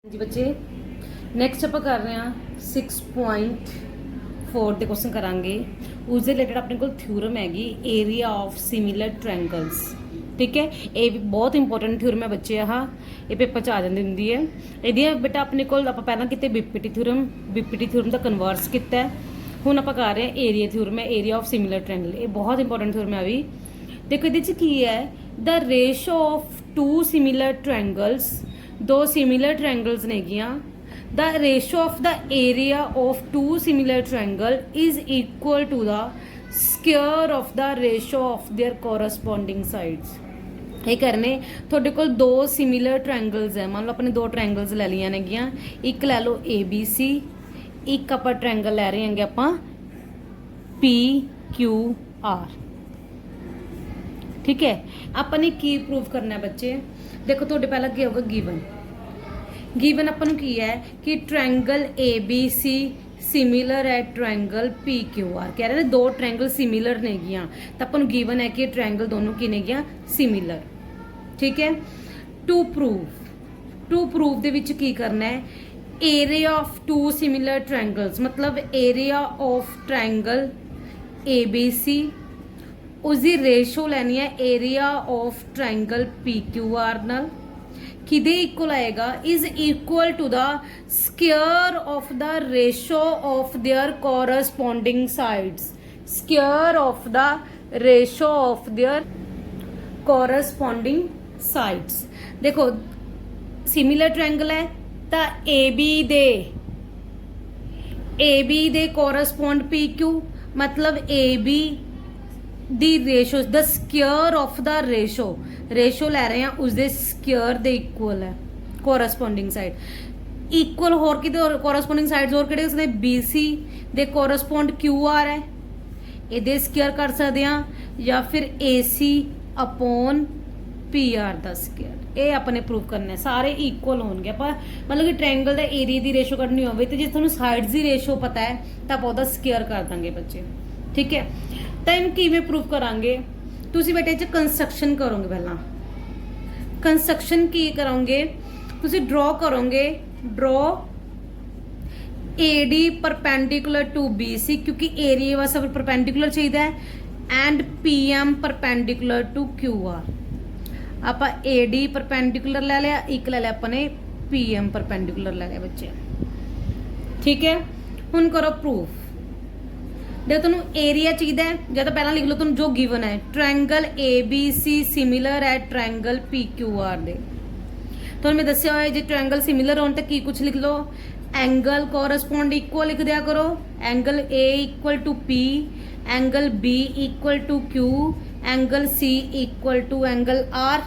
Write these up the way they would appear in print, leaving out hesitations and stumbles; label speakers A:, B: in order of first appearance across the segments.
A: जी बच्चे नैक्सट आप कर रहे हैं 6.4 के क्वेश्चन करांगे उस रिलेटेड अपने को थ्योरम हैगी एरिया ऑफ सिमिलर ट्रायंगल्स। ठीक है, ये बहुत इंपॉर्टेंट थ्योरम है बच्चे। ये पेपर च आ जाती होंगी है ये बेटा अपने को आप पहला किते बीपीटी थ्योरम का कन्वर्स किया हुण आप कर रहे हैं एरिया थ्योरम है एरिया ऑफ सिमिलर ट्रायंगल। ये बहुत इंपॉर्टेंट थ्योरम है। अभी देखो ये की है the ratio of two similar triangles, दो सिमिलर ट्रायंगल्स नेगियां, the ratio of the area of two similar triangle is equal to the square of the ratio of their corresponding sides. ये करने थोड़े को दो सिमिलर ट्रायंगल्स है, मान लो अपने दो ट्रायंगल्स ले लिया नेगियां, एक ले लो ABC, एक आप ट्रायंगल ले रहे हैं आप PQR। ठीक है, अपने की प्रूव करना है बच्चे। देखो थोड़े पहला क्या होगा गिवन अपन की है कि ट्रायंगल ABC सिमिलर है ट्रायंगल PQR। कह रहे हैं दो ट्रायंगल सिमिलर ने गियां तो अपन गिवन है कि ट्रायंगल दोनों की ने गियां सिमिलर। ठीक है, टू प्रूव दे विच की करना है area of two similar triangles, मतलब एरिया ऑफ ट्रायंगल ABC उसकी रेशो लैनी है एरिया ऑफ ट्रायंगल PQR नाल। किदे इक्वल आएगा is equal to the square of the ratio of their corresponding sides. Square of the ratio of their corresponding sides. देखो similar triangle है तो AB दे कोरस्पोंड PQ, मतलब AB दी ratio the square of the ratio ले रहे हैं उसके स्क्वायर दे इक्वल है कोरस्पोंडिंग साइड। इक्वल होर कि कोरस्पोंडिंग साइड्स और किहड़े उसने BC दे कोरस्पोंड QR है, ये स्क्वायर कर सकते हैं, या फिर AC अपॉन PR दा स्क्वायर। ये अपने प्रूव करना है सारे इक्वल होंगे। आप मतलब कि ट्रायंगल का एरिया की रेशो कढनी हो तो जो साइड्स की रेशो पता है तो आप उसका स्क्वायर कर देंगे बच्चे। ठीक है, तो इन किवें प्रूव करांगे तुसी बेटे च कंस्ट्रक्शन करोगे। पहला कंस्ट्रक्शन की करोगे तुसी ड्रॉ करोगे AD परपेंडिकुलर टू BC क्योंकि एरिया वास्ते परपेंडिकुलर चाहिए and PM perpendicular to QR। आप AD परपेंडिकुलर ले लिया, एक ले लिया अपने PM परपेंडिकुलर ले लिया बच्चे। ठीक है, हुण करो प्रूफ। देखो तुम एरिया चाहिए या तो पहला लिख लो तुम जो गिवन है ट्रायंगल ABC सिमिलर है ट्रायंगल PQR दे। तो मैं दस्या हुआ है जो ट्रायंगल सिमिलर होने तक की कुछ लिख लो, एंगल कोरस्पोंड इक्वल लिख दिया करो, angle A equal to P, angle B equal to Q, angle C equal to angle R।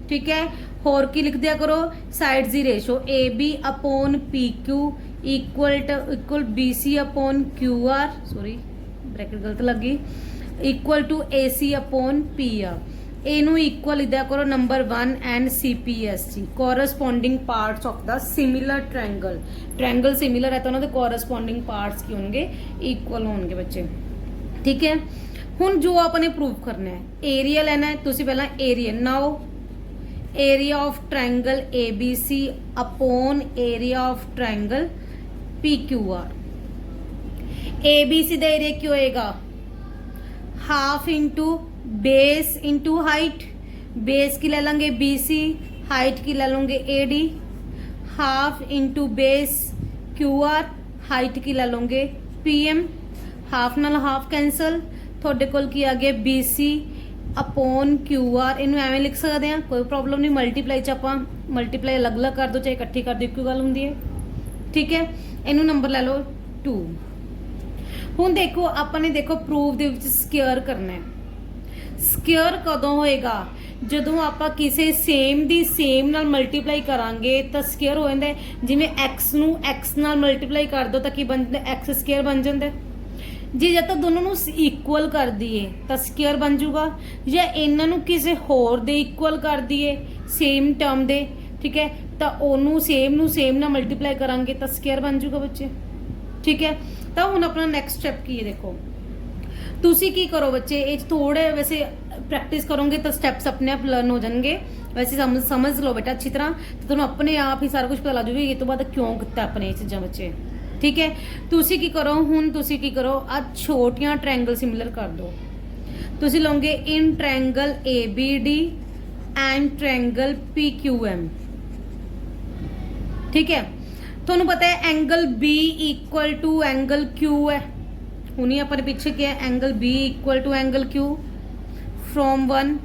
A: ठीक है, होर की लिख दिया करो साइड्स की ratio AB upon PQ equal BC upon QR, sorry bracket गलत लगी, equal to AC upon PR। एनू इक्वल लिख दिया करो number 1 and CPSG corresponding parts of the similar triangle similar है तो उन्होंने कोरस्पोंडिंग पार्ट्स की होंगे इक्वल होंगे बच्चे। ठीक है, हुण जो आपने प्रूव करना है एरिया लेना है तुसी पहला area now area of triangle ABC upon area of triangle PQR। ABC का एरिया क्यों होएगा half into base into height, base की ले लेंगे BC, हाइट की ले लेंगे AD, half into base QR, height की ले लेंगे PM, हाफ नाल हाफ कैंसल, थोड़े कोल की आ गया BC अपॉन QR। इनू एवें लिख सकते हैं, कोई प्रॉब्लम नहीं। मल्टीप्लाई च आप मल्टीप्लाई अलग अलग कर दो चाहे इकट्ठी कर दो, एक गल होंदी है। ठीक है, इनू नंबर ले लो 2। हुण देखो अपने देखो प्रूफ दे विच स्क्वायर करना है। स्क्वायर कदों होएगा जदों आपां किसी सेम दी सेम नाल मल्टीप्लाई करांगे तो स्क्वायर हो जांदा है। जिवें x नू x नाल मल्टीप्लाई कर दो तो की बन जांदा x स्क्वायर बन जांदा है। जे जब तक दोनों नू इक्वल कर दिए तो स्क्वायर बन जूगा, या इन्हां नू किसी होर दे इक्वल कर दिए सेम टर्म दे, ठीक है, तो ओनू सेम ना मल्टीप्लाई करांगे तो स्क्वायर बन जूगा बच्चे। ठीक है, तो हुण अपना नैक्सट स्टैप की है देखो तुसी की करो बच्चे, ये थोड़े वैसे प्रैक्टिस करोगे तो स्टैप्स अपने आप लर्न हो जाएंगे। वैसे समझ लो बेटा अच्छी तरह, तो तुहानू अपने आप ही सारा कुछ पता लग जाऊगा ये तो बाद क्यों किया अपने ये चीज़ां बच्चे। ठीक है, तुसी की करो हुण, तुसी की करो आ छोटियां ट्रायंगल सिमिलर कर दो। तुसी लोगे in triangle ABD and triangle PQM। ठीक है, तुहानू पता है angle B equal to angle Q है। हुणी अपने पीछे क्या है, angle B equal to angle Q from 1।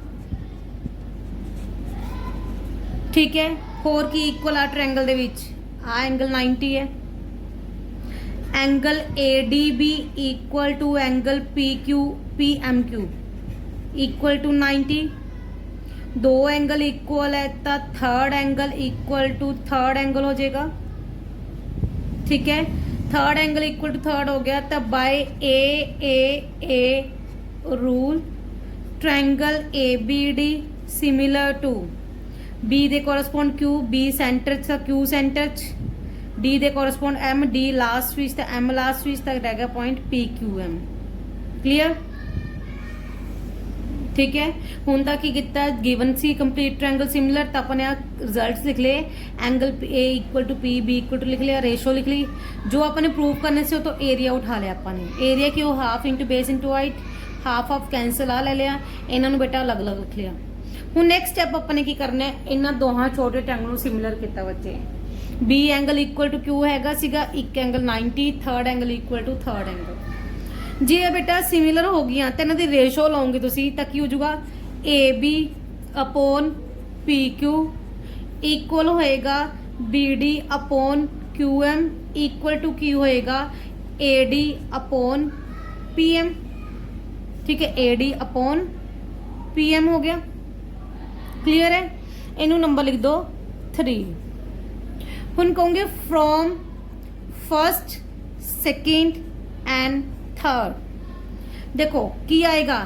A: ठीक है, होर की इक्वल आ ट्रायंगल दे विच आ एंगल 90 है। Angle ADB equal to angle PMQ equal to 90। दो एंगल इक्वल है तो third angle equal to third angle हो जाएगा। ठीक है, third angle equal to third हो गया तो by a rule triangle ABD similar to B दे कोरस्पोंड Q, B सेंटर च Q सेंटर च, D दे कोरस्पोंड M, D लास्ट विच तो M लास्ट विच तक रह गया पॉइंट PQM। क्लियर? ठीक है, हुण तक की किया गिवन सी कंप्लीट ट्रायंगल सिमिलर, तो अपने रिजल्ट्स लिख ले। Angle A equal to P, B equal to लिख लिया, रेशो लिख ली। जो अपने प्रूव करने से तो एरिया उठा लिया अपने। एरिया क्यों, half into base into height, half of cancel आ ले लिया, इन्होंने बेटा अलग अलग लिख लिया। हुण नैक्सट स्टैप अपने की करना है, इन्होंने दोहां छोटे ट्रायंगल सिमिलर किया बच्चे। B angle equal to Q हैगा सीगा एक angle 90, third angle equal to third angle. जे बेटा सिमिलर हो गई तो इन्हों की रेशो लाओगे तुसी तो की हो जाऊगा AB अपॉन PQ इक्वल होएगा BD upon QM equal to की होएगा AD अपॉन PM। ठीक है, AD अपॉन PM हो गया। क्लियर है? इनू नंबर लिख दो 3। हुण कहोगे from first second and third. देखो की आएगा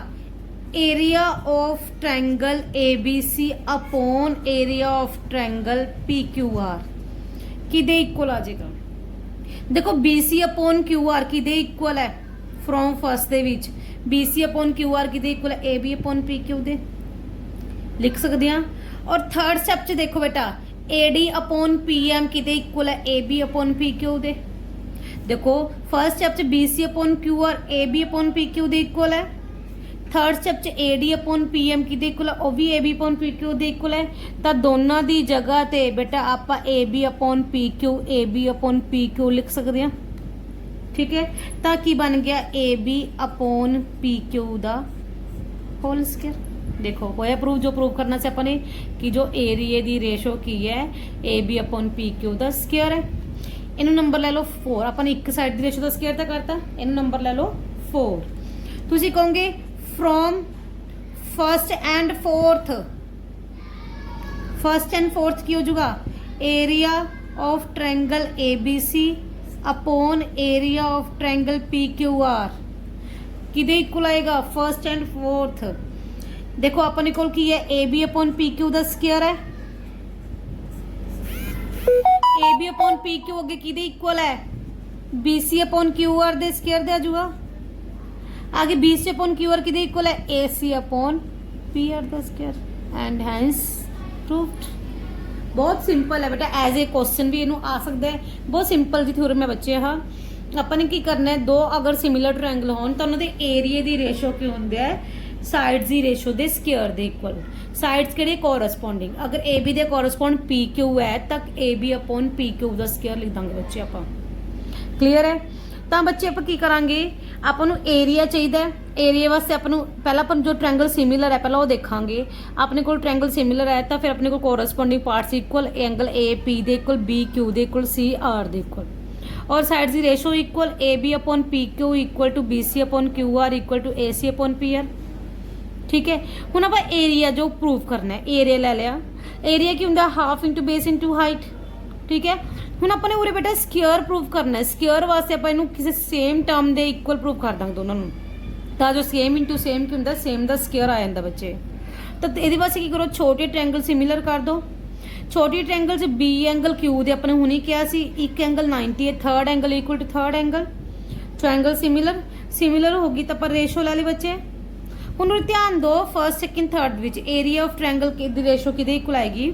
A: area of triangle ABC upon area of triangle PQR किदे इक्वल आ जाएगा। देखो BC अपॉन QR किदे इक्वल है, from first they which BC upon QR किदे इक्वल है, AB अपॉन PQ दे लिख सकते हैं। और थर्ड स्टेप च देखो बेटा AD अपॉन PM किदे इक्वल है, AB अपॉन PQ दे। देखो फर्स्ट स्टेप च BC upon QR AB upon PQ दे इक्वल है। थर्ड स्टेप च AD अपॉन PM किदे इक्वल है, वो भी AB अपॉन PQ दे इक्वल है। तो दोनों दी जगह ते बेटा आप AB अपॉन PQ लिख सकते हैं। ठीक है, तो की बन गया AB अपॉन PQ दा होल स्क्वायर। देखो होया प्रूव, जो प्रूव करना से अपने कि जो एरिया दी रेशो की है AB अपॉन PQ दा स्क्वायर है। इनू नंबर ले लो 4। अपन एक साइड दी रेशो दा स्क्वायर तो करता, इनू नंबर ले लो 4। तुसी कहोगे from first and fourth, first and fourth की हो जाएगा area of triangle ABC upon area of triangle PQR किदे इक्वल आएगा, फर्स्ट एंड फोर्थ। देखो अपने को की है AB अपॉन PQ दा स्क्वायर है। AB अपॉन PQ अगे किदे इक्वल है, BC अपॉन QR दे स्क्वायर दे आजूगा। आगे BC अपॉन QR किदे इक्वल है, AC अपॉन PR दा स्क्वायर एंड हेंस प्रूव्ड। बहुत सिंपल है बेटा, एज ए क्वेश्चन भी इनू आ सकता है। बहुत सिंपल जी थ्योरम है बच्चे। हाँ अपन की करना है, दो अगर सिमिलर ट्रायंगल होन तो उन्होंने एरिया की रेशो की होंगे है साइड्स की रेशो दे स्क्वायर दे इक्वल। साइड्स किहड़े कोरस्पोंडिंग, अगर AB दे कोरस्पोंड PQ है तक AB अपॉन PQ दा स्क्वायर लिख देंगे बच्चे आप। क्लियर है? तो बच्चे आप की करांगे, आपको एरिया चाहिए। एरिया वास्ते अपन पहला अपन जो ट्रायंगल सिमिलर है पहला वो देखांगे। अपने को ट्रायंगल सिमिलर है तो फिर अपने को corresponding parts equal, angle AP दे इक्वल, BQ दे इक्वल, CR दे इक्वल, और साइड्स की ratio equal AB upon PQ equal to BC upon QR equal to AC upon PR। ठीक है, हुण आप एरिया जो प्रूव करना है, एरिया ले लिया। एरिया की होंगे half into base into height. ठीक है, हुण अपने उरे बेटा स्क्वायर प्रूव करना है। स्क्वायर वास्ते आप इनू किसी सेम टर्म दे इक्वल प्रूव कर देंगे दोनों नूं, तो जो सेम इंटू सेम की होंगे सेम दा स्क्वायर आ जाता बच्चे। तो ये वास्ते की करो, छोटे ट्रायंगल सिमिलर कर दो। छोटी ट्रायंगल च B एंगल Q दे अपने हुणे क्या सी, एक एंगल 90 है, third angle equal to third angle. Triangle similar होगी तो पर रेशो ला ली बच्चे। ਹੁਣ ਉਰੇ ਧਿਆਨ ਦਿਓ ਫਰਸਟ ਸੈਕਿੰਡ ਥਰਡ ਵਿੱਚ area of triangle the ratio ਕਿਹਦੇ ਇਕੁਅਲ ਆਏਗੀ।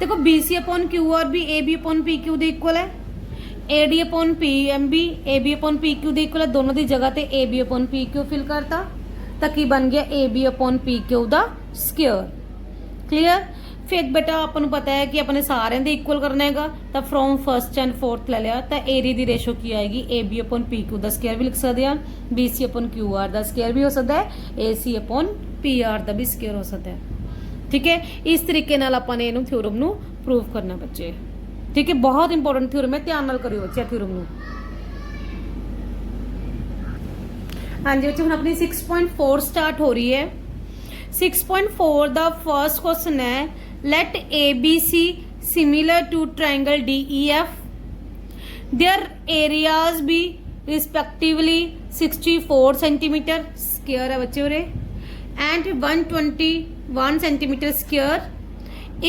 A: देखो BC अपॉन क्यू आर भी AB अपॉन PQ ਦੇ ਇਕੁਅਲ ਹੈ, AD अपॉन PM भी AB अपॉन PQ ਦੇ ਇਕੁਅਲ ਹੈ। ਦੋਨੋਂ ਦੀ ਜਗ੍ਹਾ ਤੇ AB अपॉन PQ ਫਿਲ ਕਰਤਾ ਤਾਂ ਕੀ ਬਣ ਗਿਆ AB अपॉन PQ ਦਾ ਸਕੁਅਰ। ਕਲੀਅਰ। ਫਿਰ ਬੇਟਾ ਆਪਾਂ ਨੂੰ ਪਤਾ ਹੈ ਕਿ ਆਪਣੇ ਸਾਰਿਆਂ ਦੇ ਇਕੁਅਲ ਕਰਨਾ ਹੈਗਾ ਤਾਂ ਫਰੋਮ ਫਰਸਟ ਐਂਡ ਫੋਰਥ ਲੈ ਲਿਆ ਤਾਂ ਏਰੀਆ ਦੀ ਰੇਸ਼ੋ ਕੀ ਆਏਗੀ AB अपॉन PQ ਦਾ ਸਕੁਅਰ ਵੀ ਲਿਖ ਸਕਦੇ ਹਾਂ, BC अपॉन QR ਦਾ ਸਕੁਅਰ ਵੀ ਹੋ ਸਕਦਾ ਹੈ, AC अपॉन PR ਦਾ ਵੀ ਸਕੁਅਰ ਹੋ ਸਕਦਾ ਹੈ। ठीक है, इस तरीके नाल आपां ने इहनूं थ्योरम नूं प्रूव करना बच्चे। ठीक है, बहुत इंपॉर्टेंट थ्योरम है, ध्यान नाल करियो बच्चे थ्योरम नूं। हाँ जी बच्चे, हुण अपनी 6.4 स्टार्ट हो रही है। 6.4 दा फर्स्ट क्वेश्चन है let ABC similar to triangle DEF, their areas be respectively 64 centimetre square है बच्चे उरे and 121 centimeter square.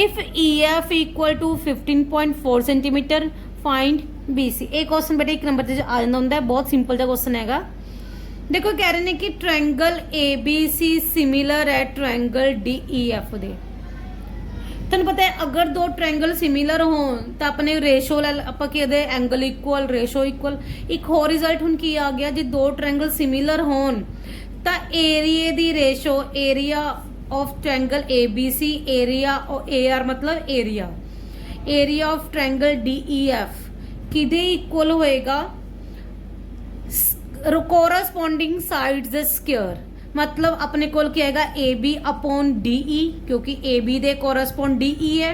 A: If EF equal to 15.4 centimeter, find BC। एक क्वेश्चन बेटा एक नंबर ਤੇ ਆ ਜਾਂਦਾ ਹੁੰਦਾ ਹੈ, ਬਹੁਤ ਸਿੰਪਲ ਜਿਹਾ क्वेश्चन ਹੈਗਾ। देखो कह रहे हैं कि ट्रायंगल ABC सिमिलर है ट्रायंगल DEF ਦੇ। ਤੁਹਾਨੂੰ ਪਤਾ ਹੈ ਅਗਰ ਦੋ ਟ੍ਰਾਇੰਗਲ ਸਿਮਿਲਰ ਹੋਣ ਤਾਂ ਆਪਣੇ ਰੇਸ਼ੋ ਆਪਾਂ ਕਿਹਦੇ ਐਂਗਲ ਇਕੁਅਲ, ਰੇਸ਼ੋ ਇਕੁਅਲ। ਇੱਕ ਹੋਰ ਰਿਜ਼ਲਟ ਹੁਣ ਕੀ ਆ ਗਿਆ, ਜੇ ਦੋ ਟ੍ਰਾਇੰਗਲ ਸਿਮਿਲਰ ਹੋਣ ਤਾਂ ਏਰੀਏ ਦੀ ratio, area of triangle ABC, area AR मतलब area, area of triangle DEF ਕਿਹਦੇ ਇਕੁਅਲ ਹੋਏਗਾ, ਕੋਰਸਪੋਂਡਿੰਗ ਸਾइड्स ਦੇ ਸਕੁਅਰ। मतलब अपने कोल क्या आएगा AB अपॉन DE, क्योंकि AB दे कोरस्पोंड DE है,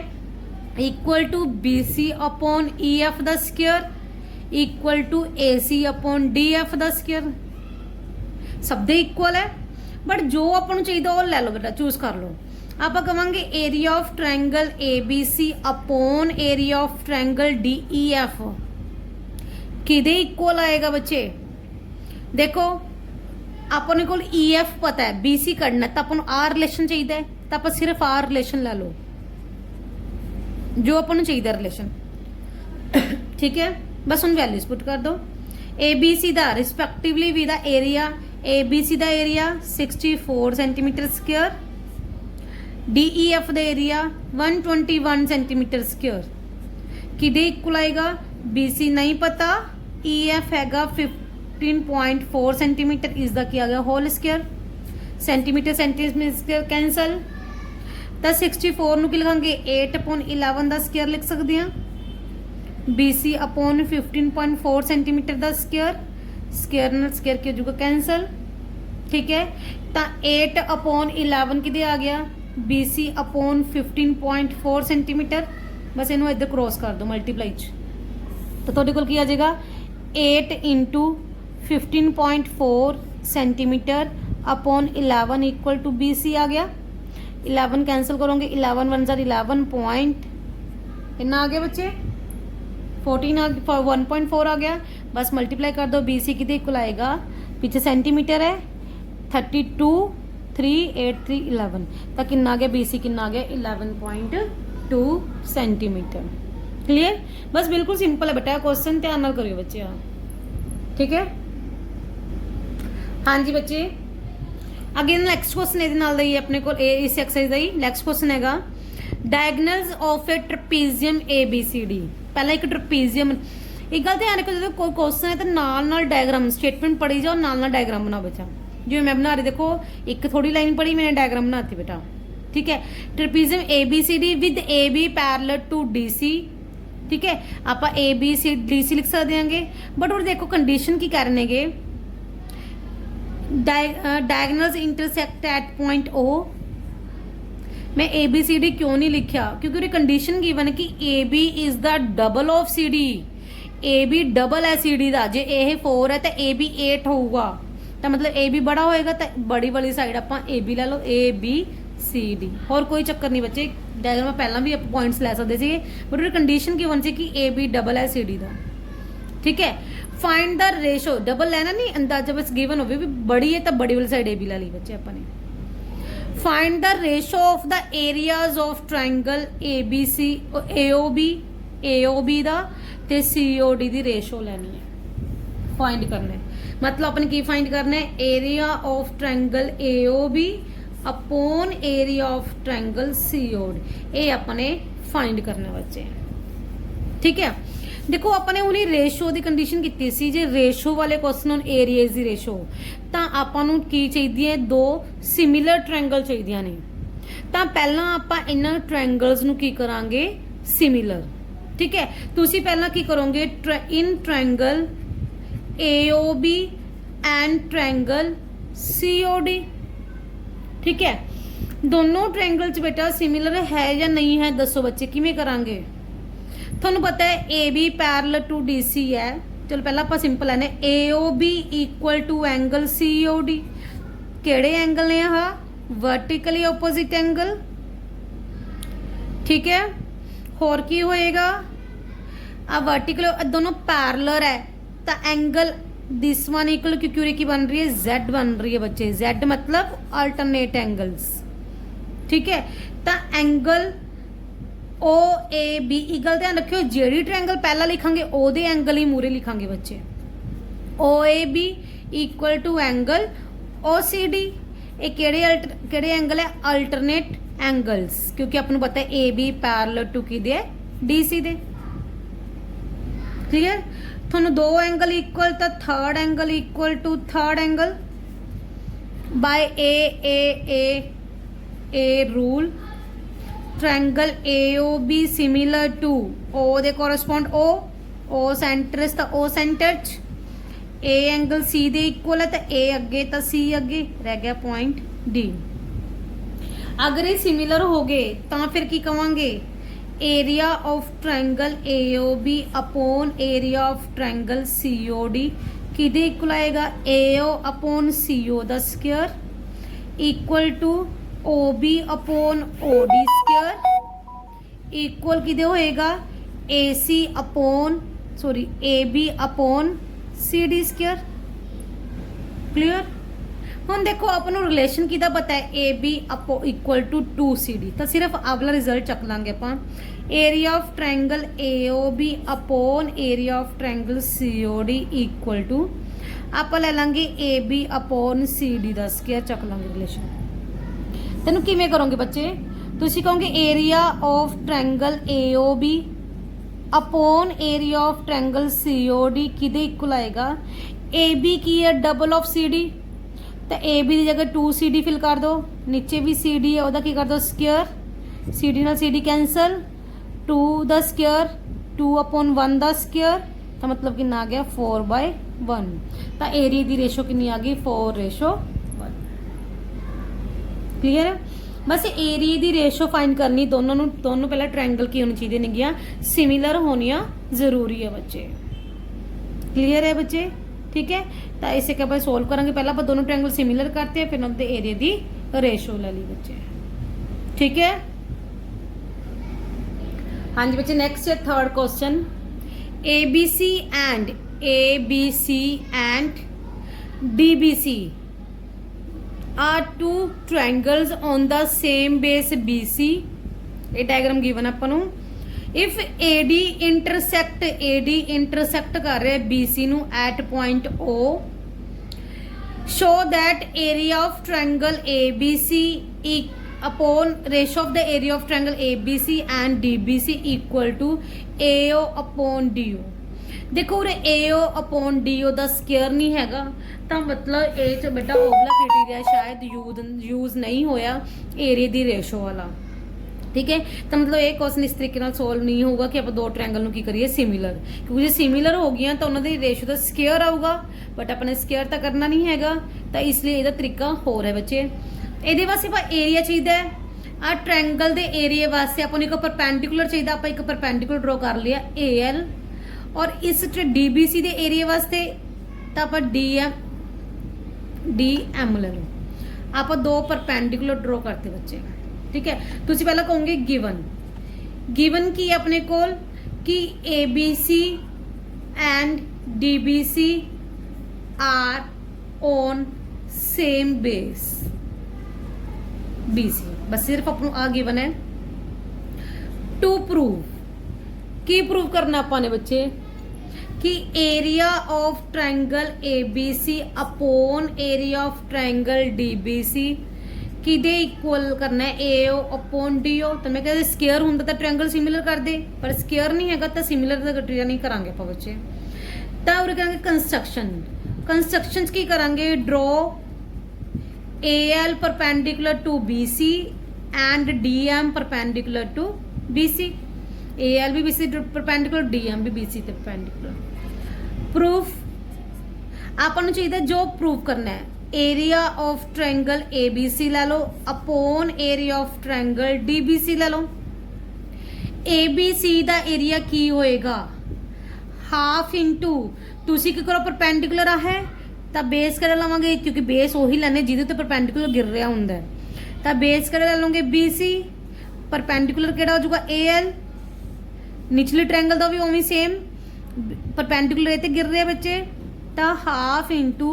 A: equal to BC upon EF दा square, equal to AC upon DF दा स्क्वायर। सब दे इक्वल है, बट जो अपन चाहिए वो ले लो बेटा, चूज कर लो। आप कहेंगे area of triangle ABC upon area of triangle DEF किदे इक्वल आएगा बच्चे। देखो अपने को EF पता है, BC करना है तो अपन आर रिलेशन चाहिए है तो आप सिर्फ आर रिलेशन ला लो जो अपन चाहिए रिलेशन। ठीक है, बस उन वैल्यूज पुट कर दो। ABC दा respectively with the area, ABC दा एरिया 64 सेंटीमीटर स्क्वायर, DEF दा एरिया 121 सेंटीमीटर स्क्वायर किदे इक्वल आएगा। BC नहीं पता, EF हैगा 15.4 सेंटीमीटर, इसका क्या आ गया whole square, centimetre centimetre square cancel. तो 64 ਨੂੰ ਕੀ ਲਿਖਾਂਗੇ 8/11 ਦਾ ਸਕੁਅਰ ਲਿਖ ਸਕਦੇ ਹਾਂ, BC अपॉन 15.4 सेंटीमीटर ਦਾ ਸਕੁਅਰ, ਸਕੁਅਰ ਨਾਲ ਸਕੁਅਰ ਕੀ ਹੋ ਜਾਊਗਾ कैंसल। ठीक है, तो 8/11 ਕਿਦੇ ਆ ਗਿਆ BC अपॉन 15.4 सेंटीमीटर। बस ਇਹਨੂੰ ਇੱਧਰ ਕ੍ਰੋਸ ਕਰ ਦਿਓ ਮਲਟੀਪਲਾਈ ਚ, ਤਾਂ ਤੁਹਾਡੇ ਕੋਲ ਕੀ ਆ ਜਾਏਗਾ 8 × 15.4 centimetre upon 11 equal to BC आ गया। 11 कैंसिल करोगे 11 1 ज़ार 11 पॉइंट इतना आ गया बच्चे 14 आ 1.4 आ गया। बस मल्टीप्लाई कर दो, BC कितने इक्वल आएगा, पीछे सेंटीमीटर है 32 3 8 3 11 तक कितना आ गया BC कितना आ गया 11.2 सेंटीमीटर। क्लियर, बस बिल्कुल सिंपल है बेटा क्वेश्चन, ध्यान नाल करियो बच्चे। ठीक है, हाँ जी बच्चे अगे नैक्सट क्वेश्चन ये अपने को इस एक्सरसाइज का ही नैक्सट क्वेश्चन है diagonals of A trapezium ABCD। पहला एक ट्रपीजियम, एक गल ध्यान रखो जो कोई क्वेश्चन है तो नाल डायग्राम स्टेटमेंट पढ़ी जाओ, नाल डायग्राम बनाओ बच्चा। जो मैं बना रही देखो एक थोड़ी लाइन पढ़ी मैंने डायग्राम बनाती बेटा। ठीक है, trapezium ABCD with AB parallel to DC। ठीक है, आप ABC DC लिख सकते हैं, बट और देखो कंडीशन की करने गे diagonals intersect at point O। मैं ABCD क्यों नहीं लिखा, क्योंकि उन्हें कंडीशन गिवन है कि AB is the double of CD। AB double है CD का, जे ये 4 है तो AB 8 होगा, तो मतलब AB बड़ा होएगा तो बड़ी वाली साइड आप AB ले लो ABCD। और कोई चक्कर नहीं बच्चे, डायग्राम में पहला भी आप पॉइंट्स ले सकते थे, बट उन्हें कंडीशन गिवन से कि AB डबल है CD का। ठीक है, फाइंड द रेशो, डबल लेना नहीं अंदाजा बस गिवन हो भी बड़ी है तो बड़ी वाली साइड AB ला ली बच्चे अपने। Find the ratio of the areas of triangle ABC AOB दा ते COD दी रेशो लेनी है, फाइंड करना है। मतलब अपन की फाइंड करना है, area of triangle AOB upon area of triangle COD, ये अपने फाइंड करना बच्चे। ठीक है, देखो अपने उन्हें रेशो की कंडीशन की सी, जे रेशो वाले क्वेश्चन एरियाज की रेशो, तो आपां की चाहिए है, दो सिमिलर ट्रायंगल चाहिए ने। तो पहला आपां इन्हां ट्रायंगल्स नूं की करांगे सिमिलर। ठीक है, तुसी पहला की करोगे in triangle AOB and triangle COD। ठीक है, दोनों ट्रायंगल च बेटा सिमिलर है या नहीं है, दसो बच्चे किवें करांगे। थोनू पता है AB पैरेलल टू DC है, चलो पहला आप सिंपल है AOB equal to angle COD, केड़े एंगल ने आह, वर्टिकली ओपोजिट एंगल। ठीक है, होर की होएगा, आ वर्टिकल दोनों पैरेलल है, तो एंगल दिस वन इक्वल क्योंकि की बन रही है Z बन रही है बच्चे, Z मतलब अल्टरनेट एंगल्स। ठीक है, तो एंगल OAB गल ध्यान रखियो, जेड़ी ट्रायंगल पहला लिखांगे ओदे एंगल ही मूरे लिखांगे बच्चे। OAB equal to angle OCD, ये केड़े एंगल है, अल्टरनेट एंगल्स, क्योंकि अपन पता है AB पैरेलल टू की दे DC दे। क्लियर, थोनू दो एंगल इक्वल, तो third angle equal to third angle by a rule. Triangle AOB similar to O दे कोरस्पोंड O सेंटर तो O सेंटर च, A एंगल C दे इक्वल है, तो A अगे तो C अगे, रह गया पॉइंट D। अगर ये सिमिलर हो गए तो फिर की कवांगे, area of triangle AOB upon area of triangle COD किदे इक्वल आएगा, AO upon CO the square equal to OB upon OD square equal किदे होएगा, AC upon AB upon CD square. Clear, हम देखो अपन रिलेशन किदा पता है, AB अपो इक्वल टू 2CD, तो सिर्फ अगला रिजल्ट चक लांगे अपन, area of triangle AOB upon area of triangle COD equal to आप ले लांगे AB अपॉन CD दा स्क्वायर, चक लांगे रिलेशन। तेनू किवें करोगे बच्चे, तुसी कहोगे area of triangle AOB upon area of triangle COD किदे इक्वल आएगा, AB की है डबल ऑफ CD, तो AB की जगह 2CD फिल कर दो, नीचे भी CD है वह की कर दो स्क्वायर, CD नाल CD cancel, 2 the square 2 upon 1 the square, तो मतलब कि आ गया 4/1, तो एरिया की रेशो कितनी आ गई 4:1। क्लियर है, बस एरिया की रेशो फाइंड करनी, दोनों पहले ट्रायंगल की होनी चाहिए नहीं, सिमिलर होनिया जरूरी है बच्चे। क्लियर है बच्चे, ठीक है, तो इसे क्या अपन सोल्व करेंगे, पहला अपन दोनों ट्रायंगल सिमिलर करते हैं, फिर उनके एरिया की रेशो ले ली बच्चे। ठीक है, हाँ जी बच्चे, नेक्स्ट है third question, ABC and DBC are two triangles on the same base BC। ये डायग्राम गिवन अपन नूं, इफ AD इंटरसेक्ट कर रहे BC नू at point O, show that area of triangle ABC upon ratio of the area of triangle ABC and DBC equal to AO upon DO। देखो उरे AO upon DO दा square नहीं हैगा, तो मतलब ए च बेटा ओवला क्राइटेरिया शायद यूज नहीं होया एरिया दी रेशो वाला। ठीक है, तो मतलब ये क्वेश्चन इस तरीके नाल सोल्व नहीं होगा कि आप दो ट्रायंगल नूं की करिए सिमिलर, क्योंकि जे सिमिलर हो गया तो उन्होंने रेशो दा स्क्वायर आऊगा, बट अपने स्क्वायर तो करना नहीं हैगा, तो इसलिए इसका तरीका हो रहा है बच्चे। ये वास्ते आप एरिया चाहिए, आ ट्रायंगल के एरिया वास्ते अपन एक परपेंडिकुलर चाहिए, आप एक परपेंडिकुलर ड्रॉ कर लिया AL, और इस DBC के एरिया वास्ते तो आप DM ले लो, आप दो परपेंडिकुलर ड्रॉ करते बच्चे। ठीक है, तुसी पहला कहोगे गिवन की अपने कोल कि ABC and DBC are on same base BC, बस सिर्फ अपन आ गिवन है। टू प्रूव की प्रूव करना अपने बच्चे, कि area of triangle ABC upon area of triangle DBC किदे इक्वल करना है AO अपॉन DO। तो मैं कहते स्केयर होंदा तो ट्रायंगल सिमिलर कर दे, पर स्केयर नहीं हैगा तो सिमिलर का क्राइटेरिया नहीं करांगे ਆਪਾਂ बच्चे। तो उरे करांगे कंस्ट्रक्शन। कंस्ट्रक्शंस की करांगे draw AL perpendicular to BC and DM perpendicular to BC। AL भी BC परपेंडिकुलर, DM भी BC ਤੇ परपेंडिकुलर। प्रूफ ਆਪਾਂ ਨੂੰ ਚਾਹੀਦਾ ਜੋ ਪ੍ਰੂਫ ਕਰਨਾ ਹੈ ਏਰੀਆ ਆਫ ਟ੍ਰਾਇੰਗਲ ABC ਲੈ ਲਓ upon area of triangle DBC ਲੈ ਲਓ। ABC ਦਾ ਏਰੀਆ ਕੀ ਹੋਏਗਾ ਹਾਫ ਇਨਟੂ ਤੁਸੀਂ ਕੀ ਕਰੋ ਪਰਪੈਂਡੀਕੁਲਰ ਆ ਹੈ ਤਾਂ ਬੇਸ ਕਰ ਲਵਾਂਗੇ ਕਿਉਂਕਿ ਬੇਸ ਉਹੀ ਲੈਣੇ ਜਿਹਦੇ ਤੇ ਪਰਪੈਂਡੀਕੁਲਰ ਗਿਰ ਰਿਹਾ ਹੁੰਦਾ ਹੈ ਤਾਂ ਬੇਸ ਕਰ ਲੈ ਲਵਾਂਗੇ BC ਪਰਪੈਂਡੀਕੁਲਰ ਕਿਹੜਾ ਹੋ ਜਾਊਗਾ AL निचले ट्रायंगल का भी उवें सेम परपेंडिकुलर ये गिर रहे बच्चे तो हाफ इंटू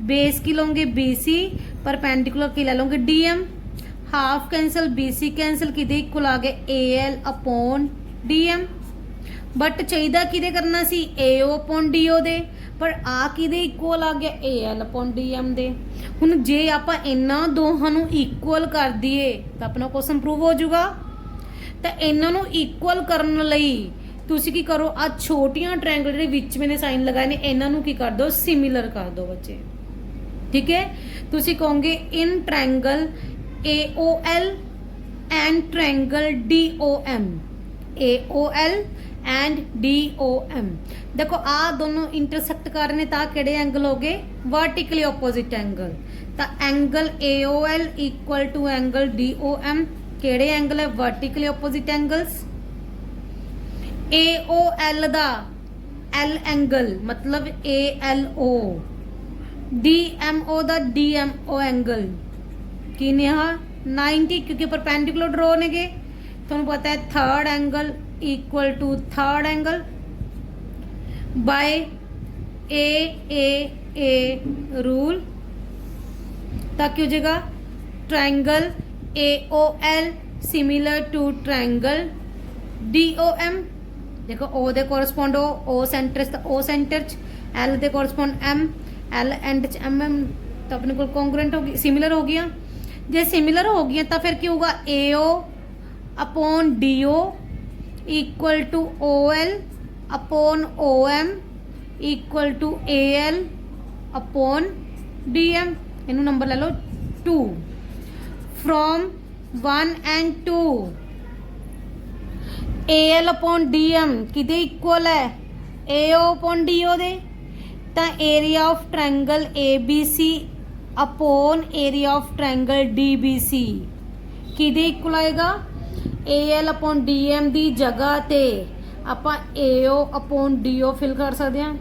A: बेस की लोगे BC परपेंडिकुलर की ले लोगे DM half cancel BC cancel कि इक्वल आ गए AL अपॉन DM बट चाहिए कि करना सी AO अपॉन DO दे पर आ कि इक्वल आ गया AL अपॉन DM दे। हुण जे आपां इन्हां दोहां नूं इक्वल कर दिए तो अपना क्वेश्चन प्रूव हो जाऊगा। तो इन्हों इक्वल करने लई तुसी की करो आ छोटियां ट्रायंगल जिहड़े विच मैंने साइन लगाए ने इन्हों की कर दो सिमिलर कर दो बच्चे। ठीक है तुसी कहोगे in triangle AOL and triangle DOM AOL and DOM देखो आ दोनों इंटरसेक्ट कर रहे ता किहड़े एंगल हो गए वर्टिकली ऑपोजिट एंगल। तो angle AOL equal to angle DOM ਕਿਹੜੇ एंगल है वर्टिकली ऑपोजिट एंगल्स। AOL ਦਾ L एंगल मतलब ALO DMO ਦਾ DMO एंगल ਕੀ ਨੇ ਆ 90 क्योंकि परपेंडिकुलर ड्रॉ नेगे ਤੁਹਾਨੂੰ पता है third angle equal to third angle by AAA rule ताकि हो जाएगा triangle AOL similar to triangle DOM देखो O दे correspond O center O center L दे correspond M L and MM तो अपने को कॉन्ग्रुएंट होगी सिमिलर हो गया। जे सिमिलर हो गया तो फिर क्या होगा AO upon DO equal to OL upon OM equal to AL upon DM। इनू नंबर ले लो 2 from 1 and 2 AL upon DM किदे इक्वल है AO upon DO दे तो area of triangle ABC upon area of triangle DBC किदे equal आएगा AL upon DM दी जगह ते आपां AO upon DO फिल कर सकते हैं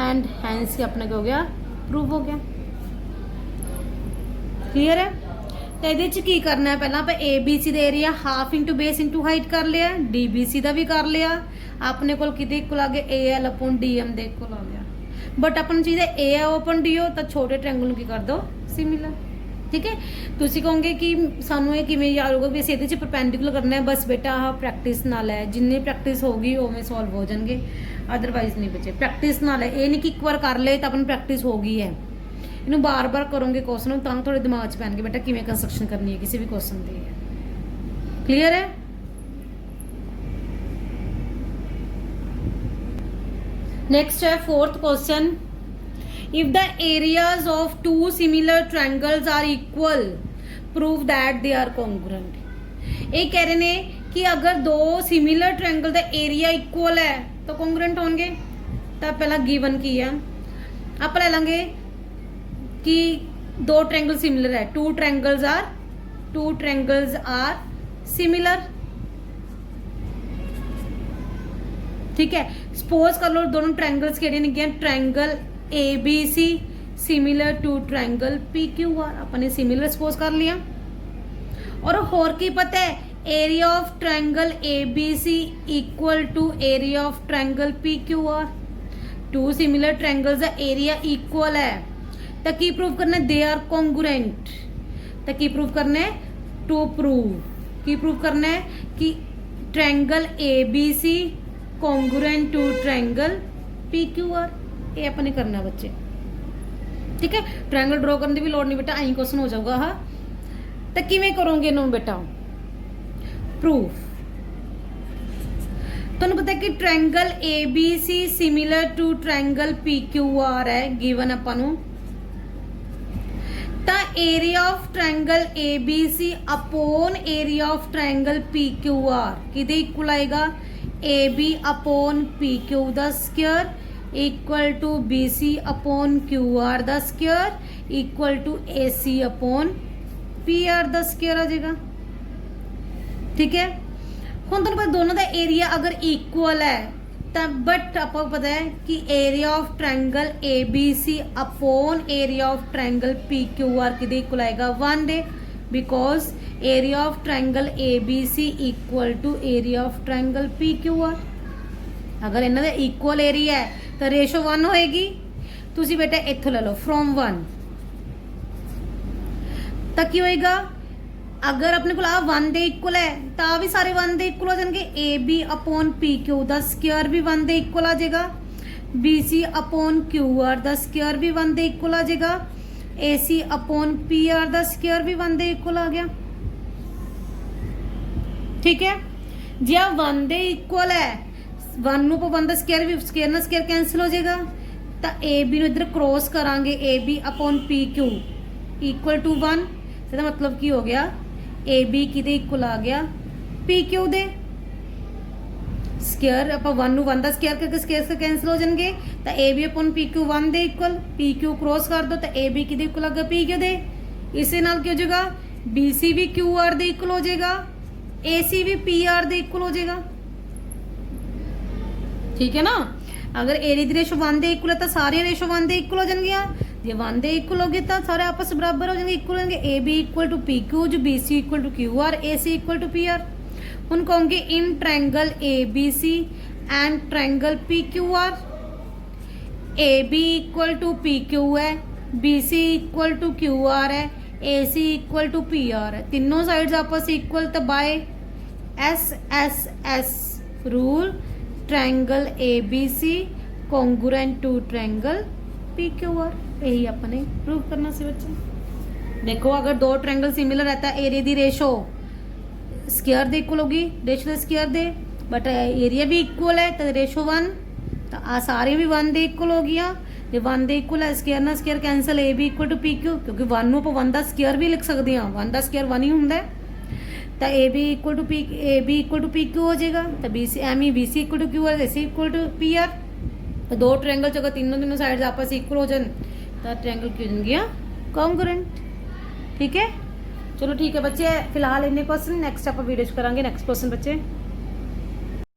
A: एंड हैंस अपने हो गया प्रूव हो गया। क्लियर है। तो ये की करना है पहला आप ABC का area half into base into height कर लिया DBC का भी कर लिया अपने को कि इक्वल आ गया AL अपॉन DM दे इक्वल आ गया बट अपन चाहिए AO अपॉन DO तो छोटे ट्रायंगल की कर दो सिमिलर। ठीक है तुसी कहोगे कि सानू ये किवें याद होगा भी असीं इहदे च परपेंडिकुलर करना है बस बेटा आह प्रैक्टिस नाल है जिन्नी प्रैक्टिस होगी उवें सॉल्व हो जाएंगे अदरवाइज नहीं बचे प्रैक्टिस नाल है ये नहीं कि एक बार कर ले तो अपन प्रैक्टिस हो गई है इन्हू बार बार करोगे क्वेश्चन तो थोड़े दिमाग च पैणगे बेटा किवें कंस्ट्रक्शन करनी है किसी भी क्वेश्चन की। क्लीयर है। नेक्स्ट है fourth question if the areas of two similar triangles are equal prove that they are congruent. ये कह रहे हैं कि अगर दो सिमिलर ट्रायंगल का एरिया इक्वल है तो कॉन्ग्रुएंट होंगे। तो पहला गिवन की है आप ले लेंगे कि दो ट्रायंगल सिमिलर है टू ट्रायंगल्स आर सिमिलर। ठीक है सपोज कर लो दोनों ट्रायंगल्स केड़े ने triangle ABC similar to triangle PQR अपने सिमिलर सपोज कर लिया और होर की पता है area of triangle ABC equal to area of triangle PQR। Two similar triangles का एरिया इक्वल है तो की प्रूव करना दे आर कॉन्ग्रुएंट। तो की प्रूव करना है टू प्रूव की प्रूव करना है कि triangle ABC congruent to triangle P Q R, ये अपने करना बच्चे। ठीक है, ट्रायंगल ड्रॉ करने की भी लोड़ नहीं बेटा, आई क्वेश्चन हो जाऊगा। हाँ, तो किवें करोगे इन्होंने बेटा? प्रूफ। तुहानू पता है कि triangle A B C similar to triangle P Q R है गिवन आपां नू। ਤਾਂ area of triangle ABC upon area of triangle PQR ਕਿਹਦੇ ਇਕੁਅਲ ਆਏਗਾ? AB ਅਪੋਨ PQ ਦਾ square equal to BC upon QR ਦਾ square equal to AC upon PR ਦਾ square ਆ ਜਾਏਗਾ। ਠੀਕ ਹੈ, ਹੁਣ ਤੁਹਾਨੂੰ ਪਤਾ ਦੋਨੋਂ ਦਾ ਏਰੀਆ ਅਗਰ ਇਕੁਅਲ ਹੈ ਤਾਂ ਬਟ ਆਪਾਂ ਪਤਾ ਹੈ ਕਿ area of triangle ABC upon area of triangle PQR ਕਿਹਦੇ ਇਕੁਅਲ ਆਏਗਾ? 1 ਦੇ, because area of triangle ABC equal to area of triangle PQR। ਅਗਰ ਇਹਨਾਂ ਦਾ ਇਕੁਅਲ ਏਰੀਆ ਹੈ ਤਾਂ ਰੇਸ਼ੋ 1 ਹੋਏਗੀ। ਤੁਸੀਂ ਬੇਟਾ ਇੱਥੋਂ ਲੈ ਲਓ ਫਰੋਮ 1, ਤਾਂ ਕੀ ਹੋਏਗਾ? अगर अपने को 1 ਦੇ ਇਕੁਅਲ ਹੈ ਤਾਂ ਆ ਵੀ ਸਾਰੇ 1 ਦੇ ਇਕੁਅਲ ਹੋ ਜਾਣਗੇ। AB ਅਪੋਨ PQ ਦਾ ਸਕੁਅਰ ਵੀ 1 ਦੇ ਇਕੁਅਲ ਆ ਜਾਏਗਾ। BC ਅਪੋਨ QR ਦਾ ਸਕੁਅਰ ਵੀ 1 ਦੇ ਇਕੁਅਲ ਆ ਜਾਏਗਾ। AC ਅਪੋਨ PR ਦਾ ਸਕੁਅਰ ਵੀ 1 ਦੇ ਇਕੁਅਲ ਆ ਗਿਆ। ਠੀਕ ਹੈ, ਜੇ ਆ 1 ਦੇ ਇਕੁਅਲ ਹੈ, 1 ਨੂੰ 1 ਦਾ ਸਕੁਅਰ ਵੀ ਸਕੁਅਰ ਨਾਲ ਸਕੁਅਰ ਕੈਂਸਲ ਹੋ ਜਾਏਗਾ, ਤਾਂ AB ਨੂੰ ਇੱਧਰ ਕ੍ਰੋਸ ਕਰਾਂਗੇ AB upon PQ equal to 1। ਇਹਦਾ ਮਤਲਬ ਕੀ ਹੋ ਗਿਆ? AB ਕਿਹਦੇ ਇਕੁਅਲ ਆ ਗਿਆ? PQ ਦੇ ਸਕੁਅਰ। ਆਪਾਂ 1 ਨੂੰ 1 ਦਾ ਸਕੁਅਰ ਕਰਕੇ ਸਕੁਅਰ ਕੈਂਸਲ ਹੋ ਜਾਣਗੇ, ਤਾਂ AB ਅਪਨ PQ 1 ਦੇ ਇਕੁਅਲ। PQ ਕ੍ਰੋਸ ਕਰ ਦੋ ਤਾਂ AB ਕਿਹਦੇ ਇਕੁਅਲ ਆ ਗਿਆ? PQ ਦੇ। ਇਸੇ ਨਾਲ ਕੀ ਹੋ ਜਾਏਗਾ? BC ਵੀ QR ਦੇ ਇਕੁਅਲ ਹੋ ਜਾਏਗਾ, AC ਵੀ PR ਦੇ ਇਕੁਅਲ ਹੋ ਜਾਏਗਾ। ਠੀਕ ਹੈ ਨਾ, ਅਗਰ ਏਰੀਆ ਦੀ ਰੇਸ਼ੋ 1 ਦੇ ਇਕੁਅਲ ਹੈ ਤਾਂ ਸਾਰੀਆਂ ਰੇਸ਼ੋ 1 ਦੇ ਇਕੁਅਲ ਹੋ ਜਾਣਗੀਆਂ। ਜੇ 1 ਦੇ ਇਕੁਅਲ ਹੋ ਗਏ ਤਾਂ ਸਾਰੇ ਆਪਸ ਬਰਾਬਰ ਹੋ ਜਾਣਗੇ, ਇਕੁਅਲ ਹੋਣਗੇ। AB ਇਕੁਅਲ ਟੂ PQ, ਜੋ BC equal to QR, AC equal to PR। ਹੁਣ ਕਹੋਗੇ in triangle ABC and triangle PQR, AB equal to PQ ਹੈ, BC ਇਕੁਅਲ ਟੂ QR ਹੈ, AC ਇਕੁਅਲ ਟੂ PR ਹੈ। ਤਿੰਨੋਂ sides ਆਪਸ equal, ਤਾਂ by SSS rule triangle ABC congruent to triangle PQR। यही अपने प्रूव करना से बच्चे। देखो अगर दो ट्रायंगल सिमिलर रहता है, एरिया दी रेशो स्क्वायर दे इक्वल होगी, ratio they square they, but area भी इक्वल है तो रेशो 1, तो आ सारे भी 1 दे इक्वल हो गया। जो 1 दे इक्वल है, स्क्वायर ना square cancel, AB equal to PQ, क्योंकि 1 ਨੂੰ ਆਪਾਂ 1 ਦਾ स्क्वायर भी लिख सकते हैं, 1 ਦਾ स्क्वायर 1 ही ਹੁੰਦਾ है। तो AB इक्वल टू PQ हो जाएगा, तो BC equal to QR, AC equal to PR। तो दो ट्रायंगल च अगर तीनों साइड्स आपस इक्वल हो जाए तो ट्रायंगल की हो जाएंगे कॉन्ग्रुएंट। ठीक है, चलो ठीक है बच्चे, फिलहाल इन्ने क्वेश्चन, नेक्स्ट आप वीडियो करांगे नेक्स्ट क्वेश्चन बच्चे।